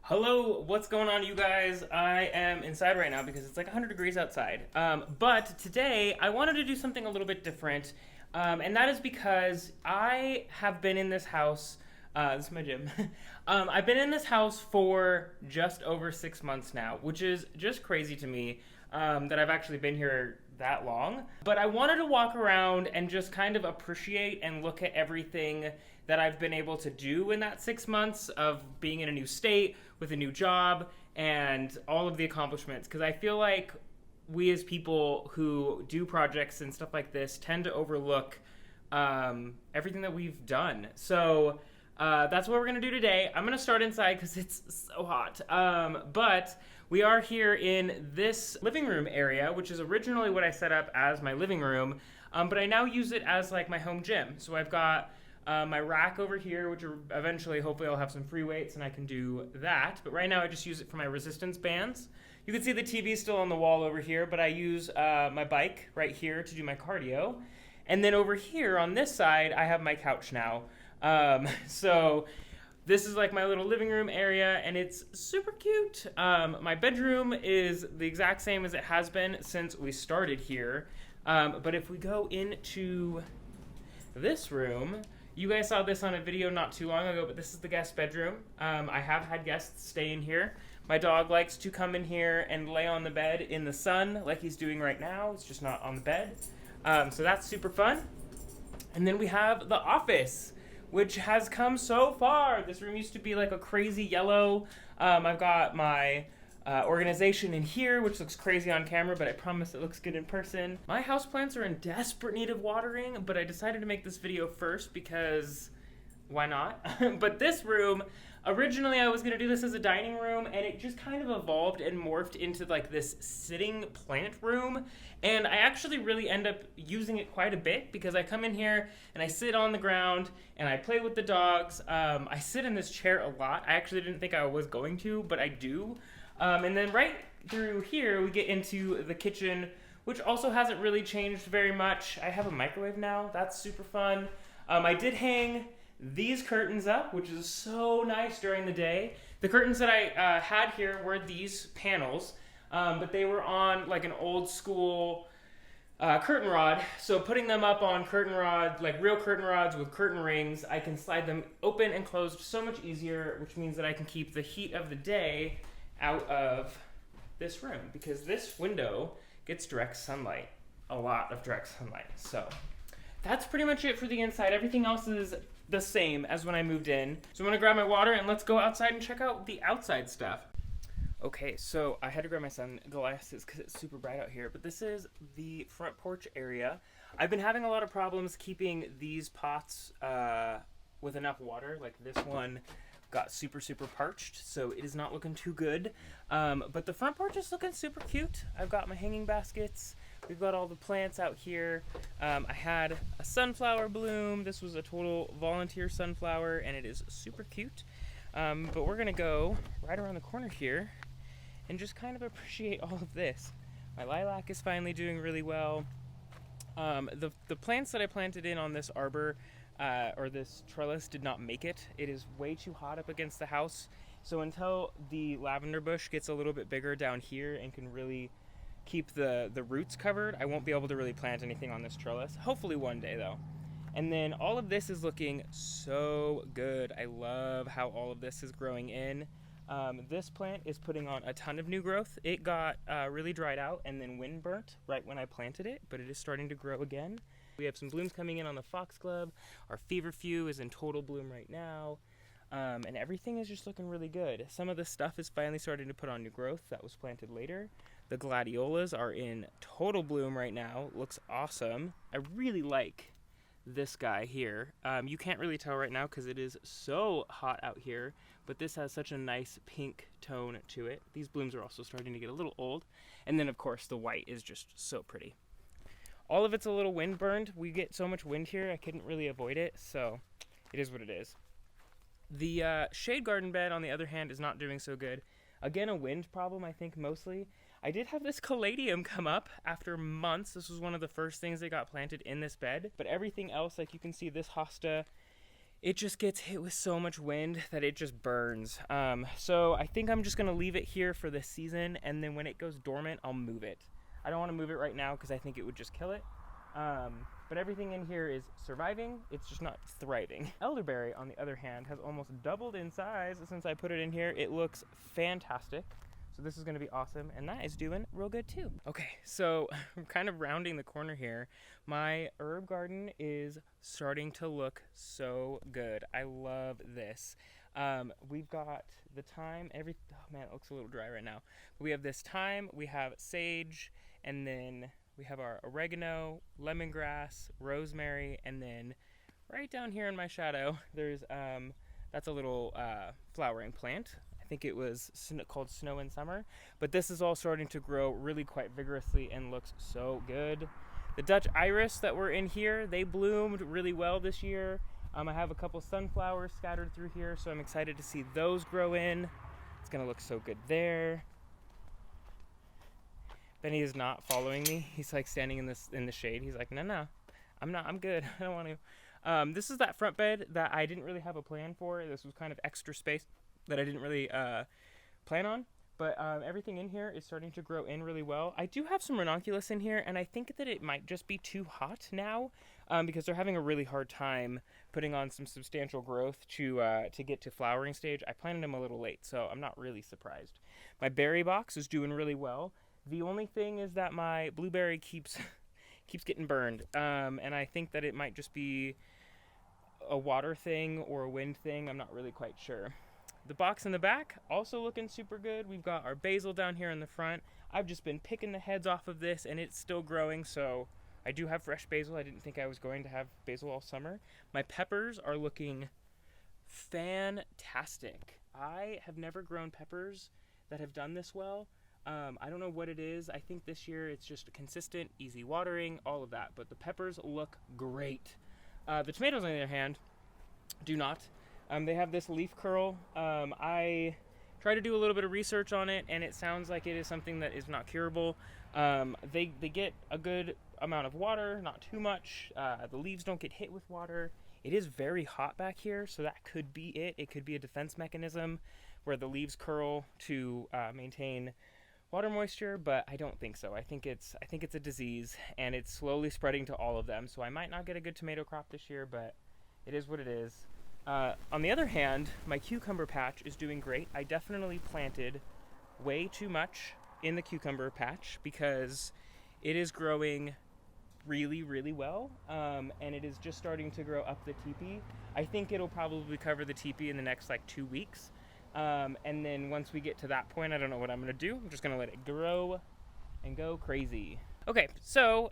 Hello, what's going on, you guys? I am inside right now because it's like 100 degrees outside. But today I wanted to do something a little bit different, and that is because I have been in this house. This is my gym. I've been in this house for just over 6 months now, which is just crazy to me that I've actually been here that long. But I wanted to walk around and just kind of appreciate and look at everything that I've been able to do in that 6 months of being in a new state with a new job and all of the accomplishments. Because I feel like we as people who do projects and stuff like this tend to overlook everything that we've done. So that's what we're going to do today. I'm going to start inside because it's so hot. But we are here in this living room area, which is originally what I set up as my living room. But I now use it as like my home gym. So I've got my rack over here, which eventually, hopefully, I'll have some free weights and I can do that. But right now, I just use it for my resistance bands. You can see the TV still on the wall over here, but I use my bike right here to do my cardio. And then over here on this side, I have my couch now. So this is like my little living room area, and it's super cute. My bedroom is the exact same as it has been since we started here. But if we go into this room, you guys saw this on a video not too long ago, but this is the guest bedroom. I have had guests stay in here. My dog likes to come in here and lay on the bed in the sun like he's doing right now. It's just not on the bed. So that's super fun. And then we have the office, which has come so far. This room used to be like a crazy yellow. I've got my organization in here, which looks crazy on camera, but I promise it looks good in person. My houseplants are in desperate need of watering, but I decided to make this video first because why not? But this room, originally I was going to do this as a dining room, and it just kind of evolved and morphed into like this sitting plant room. And I actually really end up using it quite a bit because I come in here and I sit on the ground and I play with the dogs. I sit in this chair a lot. I actually didn't think I was going to, but I do. And then right through here, we get into the kitchen, which also hasn't really changed very much. I have a microwave now. That's super fun. I did hang these curtains up, which is so nice during the day. The curtains that I had here were these panels, but they were on like an old school curtain rod. So putting them up on curtain rod, like real curtain rods with curtain rings, I can slide them open and closed so much easier, which means that I can keep the heat of the day out of this room because this window gets direct sunlight, a lot of direct sunlight. So that's pretty much it for the inside. Everything else is the same as when I moved in. So I'm gonna grab my water and let's go outside and check out the outside stuff. Okay, so I had to grab my sunglasses because it's super bright out here, but this is the front porch area. I've been having a lot of problems keeping these pots with enough water. Like this one got super parched, so it is not looking too good. But the front porch is looking super cute. I've got my hanging baskets. We've got all the plants out here. I had a sunflower bloom. This was a total volunteer sunflower, and it is super cute. But we're gonna go right around the corner here and just kind of appreciate all of this. My lilac is finally doing really well. The plants that I planted in on this arbor or this trellis did not make it. It is way too hot up against the house. So until the lavender bush gets a little bit bigger down here and can really keep the roots covered, I won't be able to really plant anything on this trellis. Hopefully one day though. And then all of this is looking so good. I love how all of this is growing in. This plant is putting on a ton of new growth. It got really dried out and then wind burnt right when I planted it, but it is starting to grow again. We have some blooms coming in on the foxglove. Our feverfew is in total bloom right now. And everything is just looking really good. Some of the stuff is finally starting to put on new growth that was planted later. The gladiolas are in total bloom right now. Looks awesome. I really like this guy here. You can't really tell right now because it is so hot out here, but this has such a nice pink tone to it. These blooms are also starting to get a little old. And then of course the white is just so pretty. All of it's a little wind burned. We get so much wind here, I couldn't really avoid it, so it is what it is. The shade garden bed, on the other hand, is not doing so good. Again, a wind problem, I think, mostly. I did have this caladium come up after months. This was one of the first things that got planted in this bed, but everything else, like you can see, this hosta it just gets hit with so much wind that it just burns. So I think I'm just gonna leave it here for this season, and then when it goes dormant, I'll move it. I don't want to move it right now because I think it would just kill it. But everything in here is surviving, it's just not thriving. Elderberry, on the other hand, has almost doubled in size since I put it in here. It looks fantastic. So this is gonna be awesome, and that is doing real good too. Okay, so I'm kind of rounding the corner here. My herb garden is starting to look so good. I love this. We've got the thyme, oh man, it looks a little dry right now. But we have this thyme, we have sage, and then we have our oregano, lemongrass, rosemary, and then right down here in my shadow, there's, that's a little flowering plant. I think it was called Snow in Summer, but this is all starting to grow really quite vigorously and looks so good. The Dutch iris that were in here, they bloomed really well this year. I have a couple sunflowers scattered through here, so I'm excited to see those grow in. It's gonna look so good there. Benny is not following me. He's like standing in the shade. He's like, no, I'm good. I don't want to. This is that front bed that I didn't really have a plan for. This was kind of extra space that I didn't really plan on, but everything in here is starting to grow in really well. I do have some ranunculus in here, and I think that it might just be too hot now because they're having a really hard time putting on some substantial growth to get to flowering stage. I planted them a little late, so I'm not really surprised. My berry box is doing really well. The only thing is that my blueberry keeps getting burned, and I think that it might just be a water thing or a wind thing. I'm not really quite sure. The box in the back, also looking super good. We've got our basil down here in the front. I've just been picking the heads off of this, and it's still growing, so I do have fresh basil. I didn't think I was going to have basil all summer. My peppers are looking fantastic. I have never grown peppers that have done this well. I don't know what it is. I think this year it's just consistent, easy watering, all of that. But the peppers look great. The tomatoes, on the other hand, do not. They have this leaf curl. I tried to do a little bit of research on it, and it sounds like it is something that is not curable. They get a good amount of water, not too much. The leaves don't get hit with water. It is very hot back here, so that could be it. It could be a defense mechanism where the leaves curl to maintain water moisture, but I don't think so. I think it's a disease, and it's slowly spreading to all of them. So I might not get a good tomato crop this year, but it is what it is. On the other hand, my cucumber patch is doing great. I definitely planted way too much in the cucumber patch because it is growing really, really well, and it is just starting to grow up the teepee. I think it'll probably cover the teepee in the next like 2 weeks. And then once we get to that point, I don't know what I'm gonna do. I'm just gonna let it grow and go crazy. Okay, so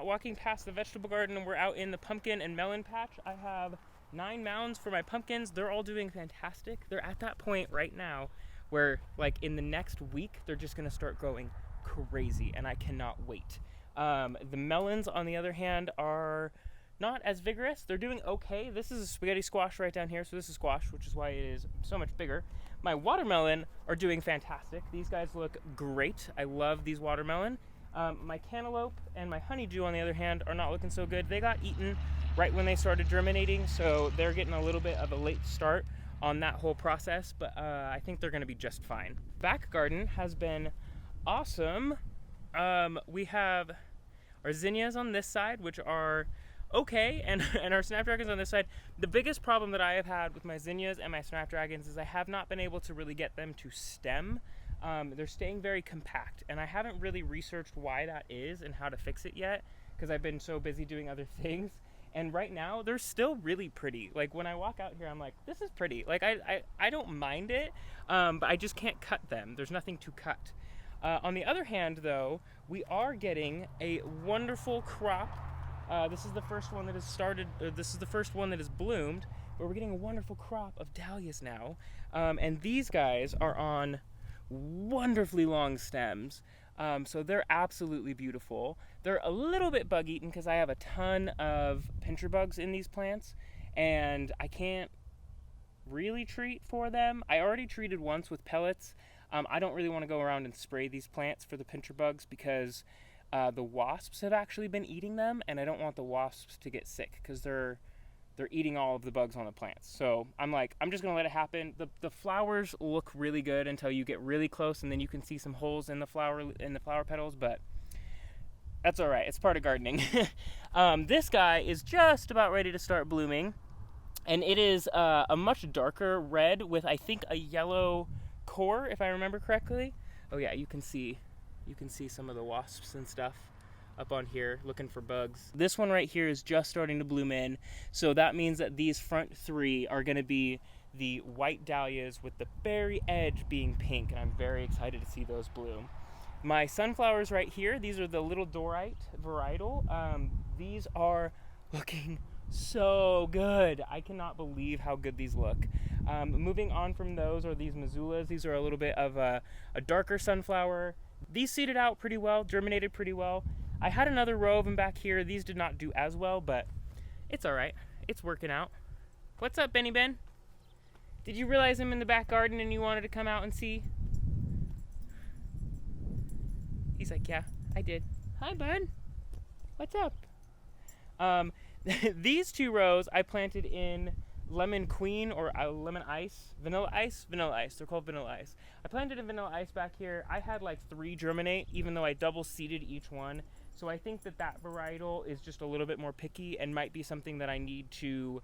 walking past the vegetable garden, and we're out in the pumpkin and melon patch. I have 9 mounds for my pumpkins. They're all doing fantastic. They're at that point right now where like in the next week, they're just gonna start growing crazy, and I cannot wait. The melons, on the other hand, are not as vigorous. They're doing okay. This is a spaghetti squash right down here, so this is squash, which is why it is so much bigger. My watermelon are doing fantastic. These guys look great. I love these watermelon. My cantaloupe and my honeydew, on the other hand, are not looking so good. They got eaten right when they started germinating, so they're getting a little bit of a late start on that whole process, but I think they're gonna be just fine. Back garden has been awesome. We have our zinnias on this side, which are okay, and our snapdragons on this side. The biggest problem that I have had with my zinnias and my snapdragons is I have not been able to really get them to stem. They're staying very compact, and I haven't really researched why that is and how to fix it yet because I've been so busy doing other things. And right now, they're still really pretty. Like when I walk out here, I'm like, this is pretty. Like I don't mind it, but I just can't cut them. There's nothing to cut. On the other hand, though, we are getting a wonderful crop. This is the first one that has started, this is the first one that has bloomed, but we're getting a wonderful crop of dahlias now. And these guys are on wonderfully long stems. So they're absolutely beautiful. They're a little bit bug eaten because I have a ton of pincher bugs in these plants, and I can't really treat for them. I already treated once with pellets. I don't really want to go around and spray these plants for the pincher bugs because the wasps have actually been eating them, and I don't want the wasps to get sick because they're they're eating all of the bugs on the plants. So I'm like, I'm just gonna let it happen. The flowers look really good until you get really close, and then you can see some holes in the flower petals, but that's all right. It's part of gardening. This guy is just about ready to start blooming, and it is a much darker red with, I think, a yellow core, if I remember correctly. Oh yeah, you can see some of the wasps and stuff up on here looking for bugs. This one right here is just starting to bloom in, so that means that these front three are going to be the white dahlias with the very edge being pink, and I'm very excited to see those bloom. My sunflowers right here, these are the little dorite varietal. These are looking so good. I cannot believe how good these look. Moving on from those are these Missoulas. These are a little bit of a darker sunflower. These seeded out pretty well, germinated pretty well. I had another row of them back here. These did not do as well, but it's all right. It's working out. What's up, Benny Ben? Did you realize I'm in the back garden and you wanted to come out and see? He's like, yeah, I did. Hi, bud. What's up? These two rows I planted in lemon queen or lemon ice, vanilla ice. They're called vanilla ice. I planted in vanilla ice back here. I had like 3 germinate, even though I double seeded each one. So I think that varietal is just a little bit more picky and might be something that I need to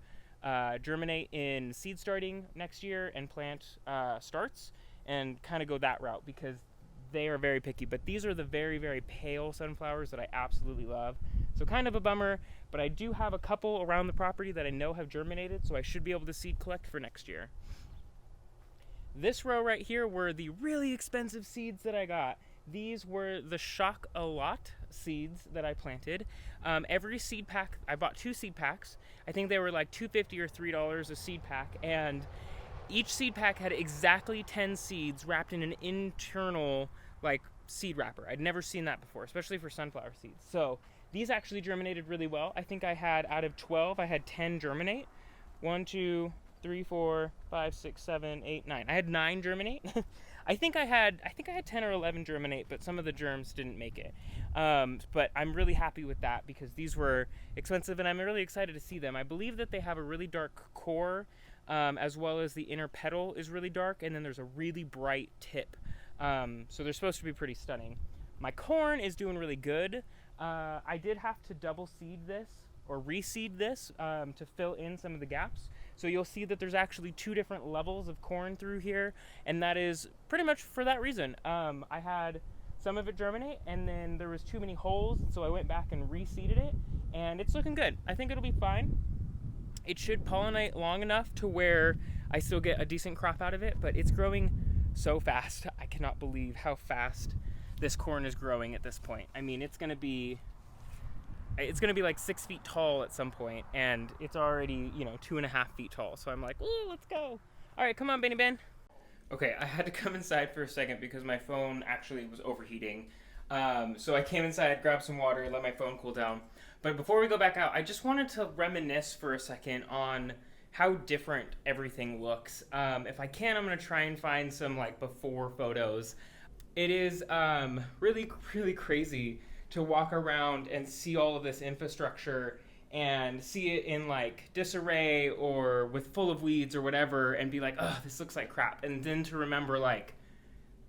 germinate in seed starting next year and plant starts and kind of go that route, because they are very picky. But these are the very, very pale sunflowers that I absolutely love. So kind of a bummer, but I do have a couple around the property that I know have germinated, so I should be able to seed collect for next year. This row right here were the really expensive seeds that I got. These were the Shock a Lot seeds that I planted. Every seed pack, I bought 2 seed packs. I think they were like $2.50 or $3 a seed pack, and each seed pack had exactly 10 seeds wrapped in an internal like seed wrapper. I'd never seen that before, especially for sunflower seeds. So these actually germinated really well. I think I had, out of 12, I had 10 germinate. 1, 2, 3, 4, 5, 6, 7, 8, 9. I had 9 germinate. I think I had 10 or 11 germinate, but some of the germs didn't make it. But I'm really happy with that because these were expensive, and I'm really excited to see them. I believe that they have a really dark core, as well as the inner petal is really dark, and then there's a really bright tip. So they're supposed to be pretty stunning. My corn is doing really good. I did have to double seed this or reseed this to fill in some of the gaps. So you'll see that there's actually 2 different levels of corn through here, and that is pretty much for that reason. I had some of it germinate, and then there was too many holes, so I went back and reseeded it, and it's looking good. I think it'll be fine. It should pollinate long enough to where I still get a decent crop out of it, but it's growing so fast. I cannot believe how fast this corn is growing at this point. I mean, it's gonna be like 6 feet tall at some point, and it's already, 2.5 feet tall. So I'm like, ooh, let's go. All right, come on, Benny Ben. Okay, I had to come inside for a second because my phone actually was overheating. So I came inside, grabbed some water, let my phone cool down. But before we go back out, I just wanted to reminisce for a second on how different everything looks. If I can, I'm gonna try and find some like before photos. It is really, really crazy to walk around and see all of this infrastructure and see it in like disarray or with full of weeds or whatever and be like, oh, this looks like crap. And then to remember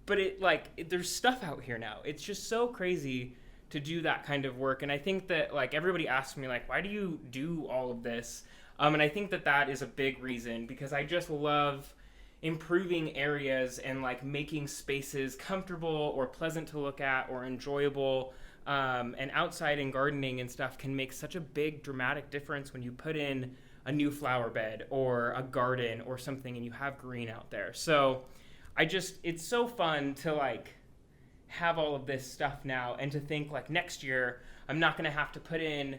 there's stuff out here now. It's just so crazy to do that kind of work. And I think that like everybody asks me like, why do you do all of this? And I think that is a big reason, because I just love improving areas and like making spaces comfortable or pleasant to look at or enjoyable. And outside and gardening and stuff can make such a big dramatic difference when you put in a new flower bed or a garden or something and you have green out there. So it's so fun to like have all of this stuff now, and to think like next year I'm not going to have to put in,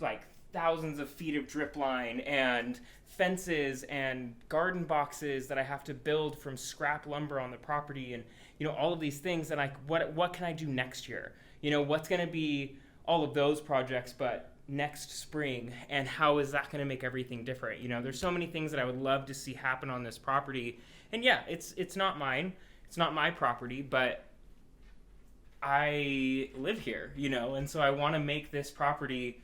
like thousands of feet of drip line and fences and garden boxes that I have to build from scrap lumber on the property, and all of these things. And what can I do next year? What's going to be all of those projects, but next spring, and how is that going to make everything different? There's so many things that I would love to see happen on this property. And yeah, it's not mine. It's not my property, but I live here, and so I want to make this property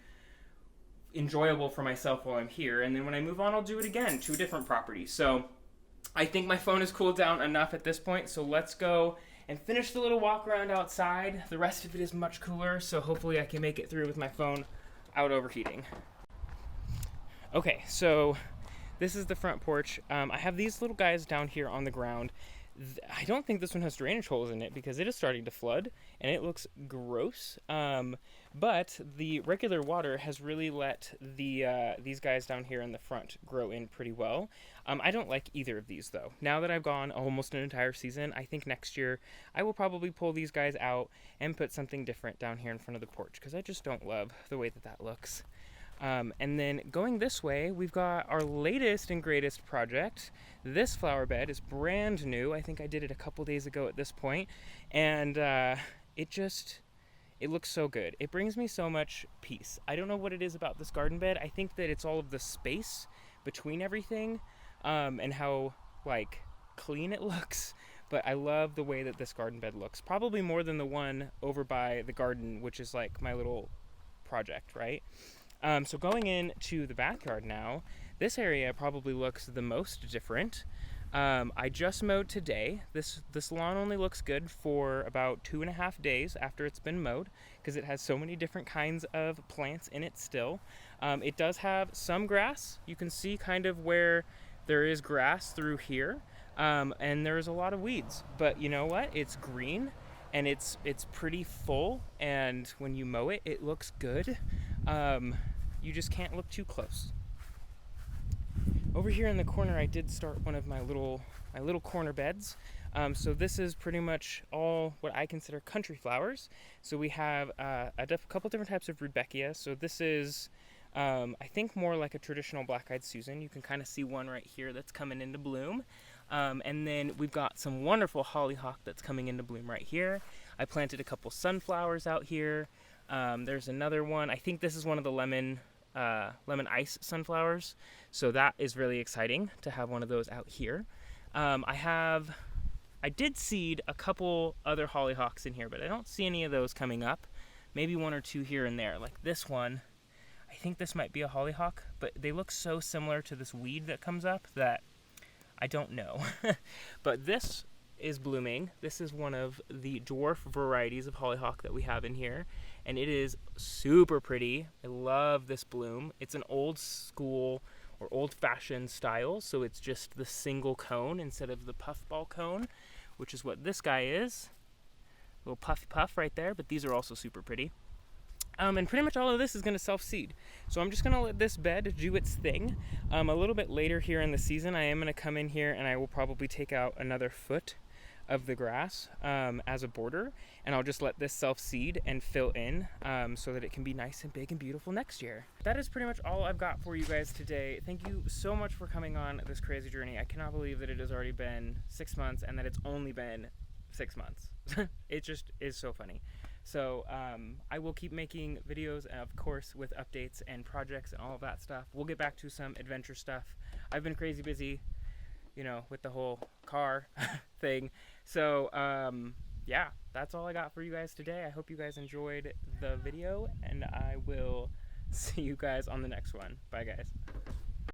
enjoyable for myself while I'm here. And then when I move on, I'll do it again to a different property. So I think my phone has cooled down enough at this point. So let's go and finish the little walk around outside. The rest of it is much cooler, so hopefully I can make it through with my phone out overheating. Okay, so this is the front porch. I have these little guys down here on the ground. I don't think this one has drainage holes in it because it is starting to flood and it looks gross. But the regular water has really let these guys down here in the front grow in pretty well. I don't like either of these though. Now that I've gone almost an entire season, I think next year I will probably pull these guys out and put something different down here in front of the porch because I just don't love the way that that looks. And then going this way, we've got our latest and greatest project. This flower bed is brand new. I think I did it a couple days ago at this point, and it looks so good. It brings me so much peace. I don't know what it is about this garden bed. I think that it's all of the space between everything, and how like clean it looks. But I love the way that this garden bed looks. Probably more than the one over by the garden, which is like my little project, right? So going into the backyard now, this area probably looks the most different. I just mowed today. This lawn only looks good for about 2.5 days after it's been mowed because it has so many different kinds of plants in it still. It does have some grass. You can see kind of where there is grass through here, and there's a lot of weeds. But you know what? It's green and it's pretty full, and when you mow it, it looks good. You just can't look too close. Over here in the corner, I did start one of my little corner beds. So this is pretty much all what I consider country flowers. So we have a couple different types of rudbeckia. So this is, I think, more like a traditional black-eyed Susan. You can kind of see one right here that's coming into bloom. And then we've got some wonderful hollyhock that's coming into bloom right here. I planted a couple sunflowers out here. There's another one. I think this is one of the lemon ice sunflowers, so that is really exciting to have one of those out here. I did seed a couple other hollyhocks in here, but I don't see any of those coming up. Maybe one or two here and there, like this one. I think this might be a hollyhock, but they look so similar to this weed that comes up that I don't know. But this is blooming. This is one of the dwarf varieties of hollyhock that we have in here, and it is super pretty. I love this bloom. It's an old school or old-fashioned style, so it's just the single cone instead of the puffball cone, which is what this guy is. A little puffy puff right there, but these are also super pretty. And pretty much all of this is going to self-seed. So I'm just going to let this bed do its thing. A little bit later here in the season, I am going to come in here and I will probably take out another foot of the grass as a border, and I'll just let this self-seed and fill in so that it can be nice and big and beautiful next year. That is pretty much all I've got for you guys today. Thank you so much for coming on this crazy journey. I cannot believe that it has already been 6 months and that it's only been 6 months. It just is so funny. So I will keep making videos, of course, with updates and projects and all of that stuff. We'll get back to some adventure stuff. I've been crazy busy, you know, with the whole car thing. So yeah, that's all I got for you guys today. I hope you guys enjoyed the video, and I will see you guys on the next one. Bye, guys.